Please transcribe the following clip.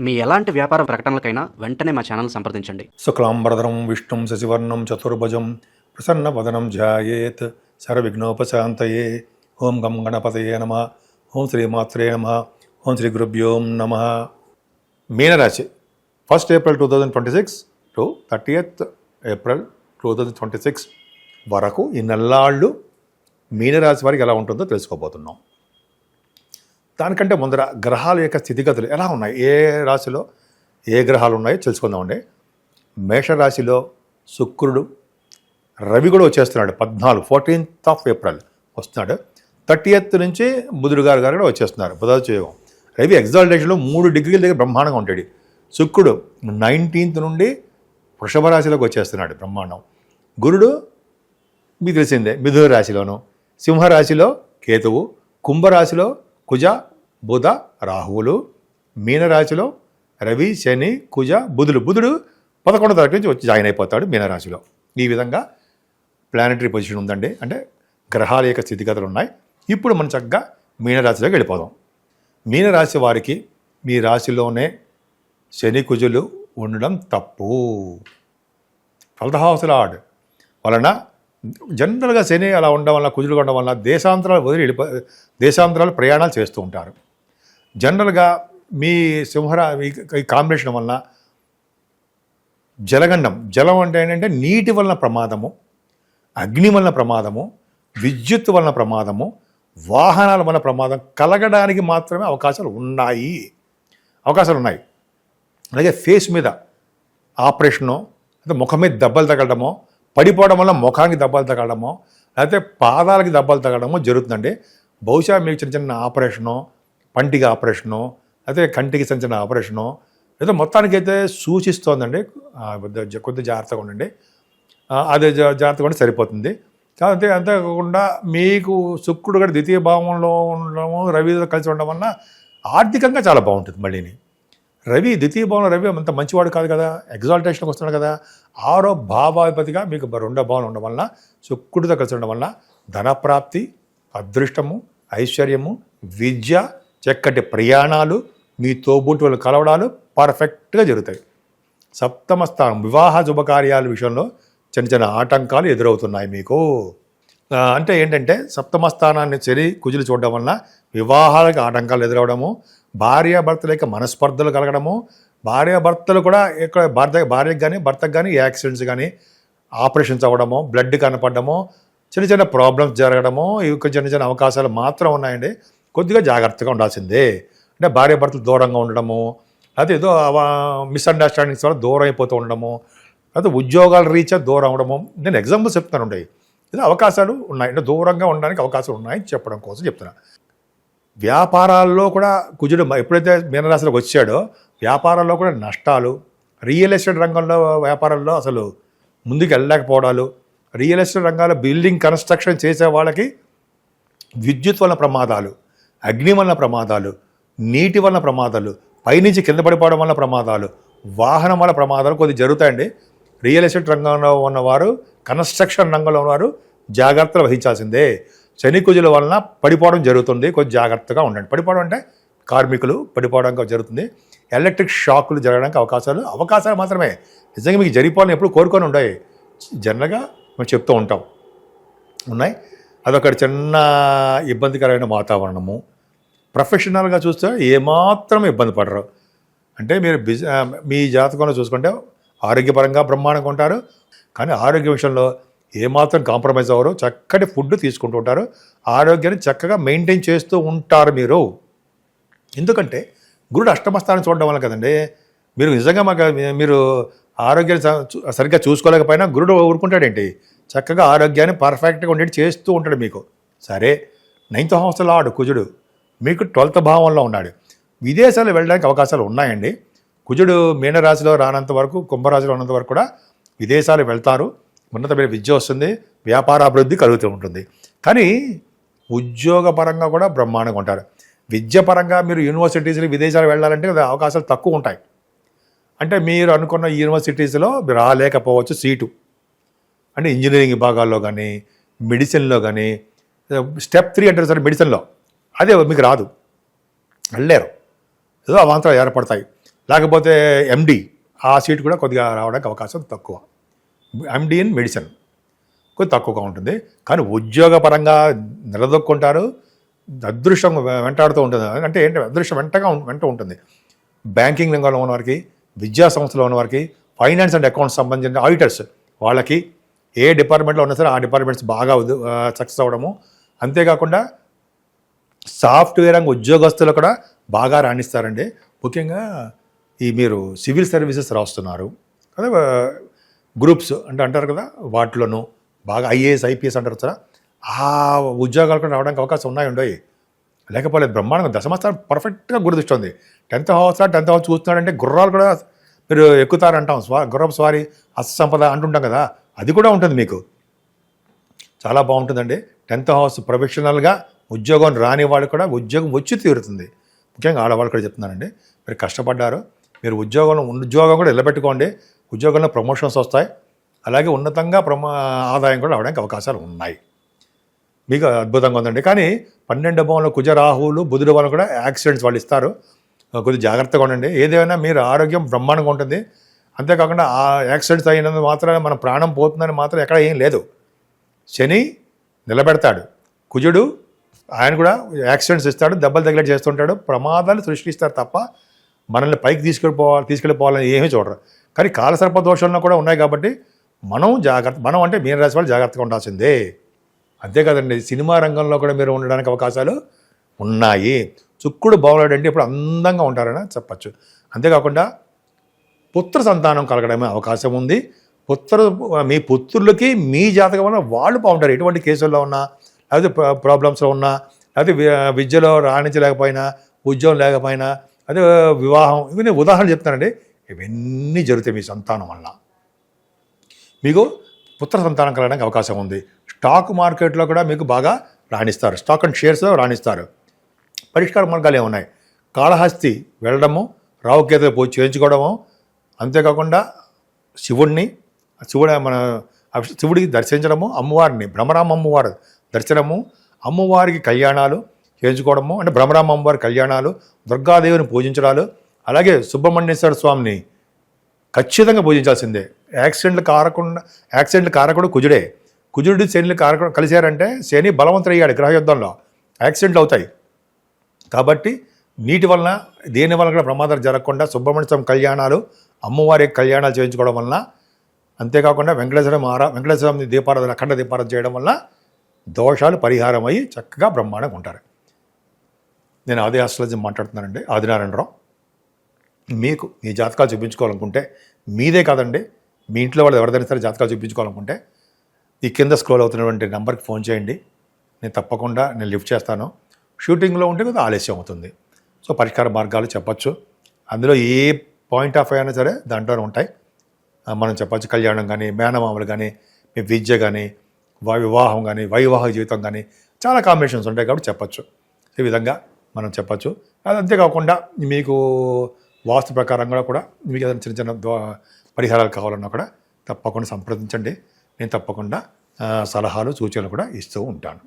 మీ ఎలాంటి వ్యాపార ప్రకటనలకైనా వెంటనే మా ఛానల్ సంప్రదించండి. శుక్లాంబరధరం విష్ణుం శశివర్ణం చతుర్భుజం ప్రసన్నవదనం ధ్యాయేత్ సర్వవిఘ్నోపశాంతయే. ఓం గం గణపతయే నమః. ఓం శ్రీమాత్రే నమః. ఓం శ్రీ గురుభ్యో నమః. మీనరాశి 1st April 2026 to 30th April 2026 వరకు ఈ నెల్లాళ్ళు మీనరాశి వారికి ఎలా ఉంటుందో తెలుసుకోబోతున్నాం. దానికంటే ముందర గ్రహాల యొక్క స్థితిగతులు ఎలా ఉన్నాయి, ఏ రాశిలో ఏ గ్రహాలు ఉన్నాయో తెలుసుకుందామండి. మేషరాశిలో శుక్రుడు, రవి కూడా వచ్చేస్తున్నాడు. 14th April వస్తున్నాడు. 30th నుంచి బుధుడు గారు కూడా వచ్చేస్తున్నారు. బుధాయోగం. రవి ఎగ్జాల్టేషన్లో 3 డిగ్రీల దగ్గర బ్రహ్మాండంగా ఉంటాడు. శుక్రుడు 19th నుండి వృషభ రాశిలోకి వచ్చేస్తున్నాడు, బ్రహ్మాండం. గురుడు మీకు తెలిసిందే, మిథున రాశిలోను. సింహరాశిలో కేతువు, కుంభరాశిలో కుజ, బుధ, రాహువులు. మీనరాశిలో రవి, శని, కుజ, బుధుడు 11వ తారీఖు నుంచి వచ్చి జాయిన్ అయిపోతాడు మీనరాశిలో. ఈ విధంగా ప్లానెటరీ పొజిషన్ ఉందండి. అంటే గ్రహాల యొక్క స్థితిగతులు ఉన్నాయి. ఇప్పుడు మనం చక్కగా మీనరాశిలోకి వెళ్ళిపోదాం. మీనరాశి వారికి మీ రాశిలోనే శని, కుజులు ఉండడం తప్పు. 12th house లార్డ్ వలన జనరల్గా శని అలా ఉండడం వల్ల, కుజులు ఉండడం వల్ల దేశాంతరాలు వదిలి దేశాంతరాలు ప్రయాణాలు చేస్తూ ఉంటారు. జనరల్గా మీ ఈ కాంబినేషన్ వలన జలం అంటే ఏంటంటే నీటి వలన ప్రమాదము, అగ్ని వలన ప్రమాదము, విద్యుత్ వలన ప్రమాదము, వాహనాల వలన ప్రమాదం కలగడానికి మాత్రమే అవకాశాలు ఉన్నాయి. అలాగే ఫేస్ మీద ఆపరేషను, అంటే ముఖం మీద దెబ్బలు తగలడమో, పడిపోవడం వల్ల ముఖానికి దెబ్బలు తగలడమో, లేకపోతే పాదాలకి దెబ్బలు తగలడమో జరుగుతుందండి. బహుశా మీకు చిన్న ఆపరేషను, పంటికి ఆపరేషను, అయితే కంటికి చిన్న ఆపరేషను ఏదో మొత్తానికైతే సూచిస్తోందండి. కొద్దిగా జాగ్రత్తగా ఉండండి. అదే జాగ్రత్తగా ఉంటే సరిపోతుంది. కాబట్టి అంతేకాకుండా మీకు శుక్రుడు కూడా 2వ భావంలో ఉండడము, రవితో కలిసి ఉండడం వల్ల ఆర్థికంగా చాలా బాగుంటుంది. మళ్ళీని రవి 2వ భావంలో రవి అంత మంచివాడు కాదు కదా, ఎగ్జాల్టేషన్కి వస్తున్నాడు కదా. 6వ భావాధిపతిగా మీకు 2వ భావంలో ఉండడం వల్ల, శుక్రుడితో కలిసి ఉండడం వల్ల ధనప్రాప్తి, అదృష్టము, ఐశ్వర్యము, విద్య, చక్కటి ప్రయాణాలు, మీ తోబుట్టువులు కలవడాలు పర్ఫెక్ట్గా జరుగుతాయి. 7వ స్థానం వివాహ శుభకార్యాల విషయంలో చిన్న ఆటంకాలు ఎదురవుతున్నాయి మీకు. అంటే ఏంటంటే 7వ స్థానాన్ని శని, కుజులు చూడడం వల్ల వివాహాలకు ఆటంకాలు ఎదురవడము, భార్యాభర్తల యొక్క మనస్పర్ధలు కలగడము, భార్యాభర్తలు కూడా ఇక్కడ భార్యకు కానీ భర్తకు కానీ యాక్సిడెంట్స్ కానీ, ఆపరేషన్స్ అవ్వడము, బ్లడ్ కనపడము, చిన్న ప్రాబ్లమ్స్ జరగడము, ఇవి చిన్న అవకాశాలు మాత్రం ఉన్నాయండి. కొద్దిగా జాగ్రత్తగా ఉండాల్సిందే. అంటే భార్యాభర్తలు దూరంగా ఉండడము, లేకపోతే ఏదో మిస్అండర్స్టాండింగ్స్ వల్ల దూరం అయిపోతూ ఉండడము, లేకపోతే ఉద్యోగాల రీత్యా దూరం అవ్వడము. నేను ఎగ్జాంపుల్స్ చెప్తానండి. ఇది అవకాశాలు ఉన్నాయి, అంటే దూరంగా ఉండడానికి అవకాశాలు ఉన్నాయని చెప్పడం కోసం చెప్తున్నా. వ్యాపారాల్లో కూడా కుజుడు ఎప్పుడైతే మీనరాశిలోకి వచ్చాడో వ్యాపారాల్లో కూడా నష్టాలు, రియల్ ఎస్టేట్ రంగంలో వ్యాపారాల్లో అసలు ముందుకు వెళ్ళలేకపోవడాలు, రియల్ ఎస్టేట్ రంగాల్లో బిల్డింగ్ కన్స్ట్రక్షన్ చేసే వాళ్ళకి విద్యుత్ వలన ప్రమాదాలు, అగ్ని వలన ప్రమాదాలు, నీటి వలన ప్రమాదాలు, పైనుంచి కింద పడిపోవడం వల్ల ప్రమాదాలు, వాహనం వల్ల ప్రమాదాలు కొద్దిగా జరుగుతాయండి. రియల్ ఎస్టేట్ రంగంలో ఉన్నవారు, కన్స్ట్రక్షన్ రంగంలో ఉన్నవారు జాగ్రత్తలు వహించాల్సిందే. శని కుజుల వలన పడిపోవడం జరుగుతుంది, కొంచెం జాగ్రత్తగా ఉండండి. పడిపోవడం అంటే కార్మికులు పడిపోవడానికి జరుగుతుంది. ఎలక్ట్రిక్ షాకులు జరగడానికి అవకాశాలు మాత్రమే. నిజంగా మీకు జరిగిపోవాలని ఎప్పుడు కోరుకొని ఉన్నాయి, జనరల్గా మేము చెప్తూ ఉంటాం ఉన్నాయి. అదొక చిన్న ఇబ్బందికరమైన వాతావరణము. ప్రొఫెషనల్గా చూస్తే ఏమాత్రం ఇబ్బంది పడరు. అంటే మీరు మీ జాతకంలో చూసుకుంటే ఆరోగ్యపరంగా బ్రహ్మాండంగా ఉంటారు, కానీ ఆరోగ్య విషయంలో ఏమాత్రం కాంప్రమైజ్ అవ్వరు. చక్కటి ఫుడ్ తీసుకుంటూ ఉంటారు, ఆరోగ్యాన్ని చక్కగా మెయింటైన్ చేస్తూ ఉంటారు మీరు. ఎందుకంటే గురుడు 8వ స్థానం చూడడం వల్ల కదండి. మీరు నిజంగా మీరు ఆరోగ్యాన్ని సరిగ్గా చూసుకోలేకపోయినా గురుడు ఊరుకుంటాడేంటి, చక్కగా ఆరోగ్యాన్ని పర్ఫెక్ట్గా ఉండేది చేస్తూ ఉంటాడు మీకు. సరే, 9th house లార్డ్ కుజుడు మీకు 12th భావంలో ఉన్నాడు. విదేశాలు వెళ్ళడానికి అవకాశాలు ఉన్నాయండి. కుజుడు మీనరాశిలో రానంత వరకు, కుంభరాశిలో ఉన్నంత వరకు కూడా విదేశాలు వెళ్తారు. ఉన్నతమైన విద్య వస్తుంది, వ్యాపారాభివృద్ధి కలుగుతూ ఉంటుంది. కానీ ఉద్యోగపరంగా కూడా బ్రహ్మాండంగా ఉంటారు. విద్యపరంగా మీరు యూనివర్సిటీస్లో విదేశాలు వెళ్ళాలంటే అవకాశాలు తక్కువ ఉంటాయి. అంటే మీరు అనుకున్న యూనివర్సిటీస్లో రాలేకపోవచ్చు సీటు. అంటే ఇంజనీరింగ్ విభాగాల్లో కానీ, మెడిసిన్లో కానీ, స్టెప్ 3 అంటారు సార్ మెడిసిన్లో, అదే మీకు రాదు, వెళ్ళలేరు. ఏదో అవాంతరాలు ఏర్పడతాయి. లేకపోతే ఎండి ఆ సీట్ కూడా కొద్దిగా రావడానికి అవకాశం తక్కువ. ఎండి ఇన్ మెడిసిన్ కొద్ది తక్కువగా ఉంటుంది. కానీ ఉద్యోగపరంగా నిలదొక్కుంటారు. అదృష్టం వెంటాడుతూ ఉంటుంది. అంటే ఏంటి, అదృష్టం వెంట ఉంటుంది. బ్యాంకింగ్ రంగంలో ఉన్నవారికి, విద్యా సంస్థలో ఉన్నవారికి, ఫైనాన్స్ అండ్ అకౌంట్స్ సంబంధించిన ఆడిటర్స్ వాళ్ళకి ఏ డిపార్ట్మెంట్లో ఉన్నా సరే ఆ డిపార్ట్మెంట్స్ బాగా సక్సెస్ అవ్వడము. అంతేకాకుండా సాఫ్ట్వేర్ రంగ ఉద్యోగస్తులు కూడా బాగా రాణిస్తారండి. ముఖ్యంగా ఈ మీరు సివిల్ సర్వీసెస్ రాస్తున్నారు కదా, గ్రూప్స్ అంటే అంటారు కదా, వాటిలోనూ బాగా ఐఏఎస్ ఐపీఎస్ అంటారు కదా, ఆ ఉద్యోగాలు కూడా రావడానికి అవకాశం ఉన్నాయి. లేకపోలేదు, బ్రహ్మాండంగా దశమస్థానం పర్ఫెక్ట్గా గుర్తిస్తుంది. 10th హౌస్ చూస్తున్నాడంటే గుర్రాలు కూడా మీరు ఎక్కుతారంటాం. గుర్రం స్వారీ హస్తసంపద అంటుంటాం కదా, అది కూడా ఉంటుంది మీకు. చాలా బాగుంటుందండి. 10th హౌస్ ప్రొఫెషనల్గా ఉద్యోగం రాని వాళ్ళు కూడా ఉద్యోగం వచ్చి తీరుతుంది. ముఖ్యంగా ఆడవాళ్ళు కూడా చెప్తున్నానండి, మీరు కష్టపడ్డారు, మీరు ఉద్యోగం కూడా నిలబెట్టుకోండి. ఉద్యోగంలో ప్రమోషన్స్ వస్తాయి. అలాగే ఉన్నతంగా ఆదాయం కూడా రావడానికి అవకాశాలు ఉన్నాయి. మీకు అద్భుతంగా ఉందండి. కానీ 12 భావంలో కుజ రాహువులు బుధుడు వాళ్ళు కూడా యాక్సిడెంట్స్ వాళ్ళు ఇస్తారు. కొద్దిగా జాగ్రత్తగా ఉండండి. ఏదైనా మీరు ఆరోగ్యం బ్రహ్మాండంగా ఉంటుంది. అంతేకాకుండా ఆ యాక్సిడెంట్స్ అయినందు మాత్రమే మన ప్రాణం పోతుందని మాత్రం ఎక్కడ ఏం లేదు. శని నిలబెడతాడు, కుజుడు ఆయన కూడా యాక్సిడెంట్స్ ఇస్తాడు, దెబ్బలు తగిలేట్ చేస్తుంటాడు, ప్రమాదాలు సృష్టిస్తారు తప్ప మనల్ని పైకి తీసుకెళ్ళిపోవాలని ఏమీ చూడరు. కానీ కాలసర్ప దోషంలో కూడా ఉన్నాయి కాబట్టి మనం అంటే మీన రాశి వాళ్ళు జాగ్రత్తగా ఉండాల్సిందే. అంతే కదండి, సినిమా రంగంలో కూడా మీరు ఉండడానికి అవకాశాలు ఉన్నాయి. చుక్కుడు బాగున్నాడంటే ఇప్పుడు అందంగా ఉంటారని చెప్పచ్చు. అంతేకాకుండా పుత్ర సంతానం కలగడమే అవకాశం ఉంది. మీ పుత్రులకి మీ జాతకం వల్ల వాళ్ళు బాగుంటారు. ఎటువంటి కేసుల్లో ఉన్నా, లేకపోతే ప్రాబ్లమ్స్లో ఉన్నా, లేకపోతే విద్యలో రాణించలేకపోయినా, ఉద్యోగం లేకపోయినా, అదే వివాహం, ఇవన్నీ ఉదాహరణ చెప్తానండి. ఇవన్నీ జరుగుతాయి మీ సంతానం వల్ల. మీకు పుత్ర సంతానం కలగడానికి అవకాశం ఉంది. స్టాక్ మార్కెట్లో కూడా మీకు బాగా రాణిస్తారు. స్టాక్ అండ్ షేర్స్లో రాణిస్తారు. పరిష్కార మార్గాలు ఏమున్నాయి? కాళహస్తి వెళ్ళడము, రావుకేతు పూజ చేయించుకోవడము, అంతేకాకుండా శివుడికి దర్శించడము, అమ్మవారిని భ్రమరామ అమ్మవారు దర్శనము, అమ్మవారికి కళ్యాణాలు చేయించుకోవడము, అంటే భ్రమరామ అమ్మవారి కళ్యాణాలు, దుర్గాదేవిని పూజించడాలు, అలాగే సుబ్రహ్మణ్యేశ్వర స్వామిని ఖచ్చితంగా పూజించాల్సిందే. యాక్సిడెంట్లు కారకుడు కుజుడే. కుజుడు శని కారకుడు కలిశారంటే శని బలవంతుడయ్యాడు గ్రహయుద్ధంలో, యాక్సిడెంట్లు అవుతాయి. కాబట్టి నీటి వలన దేని వలన కూడా ప్రమాదాలు జరగకుండా సుబ్రహ్మణ్య స్వామి కళ్యాణాలు, అమ్మవారి కళ్యాణాలు చేయించుకోవడం వలన, అంతేకాకుండా వెంకటేశ్వర స్వామి దీపారాధన, అఖండ దీపారాధన చేయడం వల్ల దోషాలు పరిహారం అయ్యి చక్కగా బ్రహ్మాండంగా ఉంటారు. నేను ఆది ఆస్ట్రాలజీ మాట్లాడుతున్నానండి, ఆదినారాయణరావు. మీకు మీ జాతకాలు చూపించుకోవాలనుకుంటే, మీదే కాదండి, మీ ఇంట్లో వాళ్ళు ఎవరిదైనా సరే జాతకాలు చూపించుకోవాలనుకుంటే ఈ కింద స్క్రోల్ అవుతున్నటువంటి నెంబర్కి ఫోన్ చేయండి. నేను లిఫ్ట్ చేస్తాను. షూటింగ్లో ఉంటే కొద్దిగా ఆలస్యం అవుతుంది. సో పరిష్కార మార్గాలు చెప్పచ్చు. అందులో ఏ పాయింట్ ఆఫ్ అయినా సరే దాంట్లోనే ఉంటాయి. మనం చెప్పచ్చు, కళ్యాణం కానీ, మేనమామలు కానీ, మీ విద్య కానీ, వివాహం కానీ, వైవాహిక జీవితం కానీ చాలా కాంబినేషన్స్ ఉంటాయి కాబట్టి చెప్పచ్చు. ఈ విధంగా మనం చెప్పచ్చు. అది అంతేకాకుండా మీకు వాస్తు ప్రకారంగా కూడా మీకు ఏదైనా చిన్న చిన్న పరిహారాలు కావాలన్నా కూడా తప్పకుండా సంప్రదించండి. నేను తప్పకుండా సలహాలు సూచనలు కూడా ఇస్తూ ఉంటాను.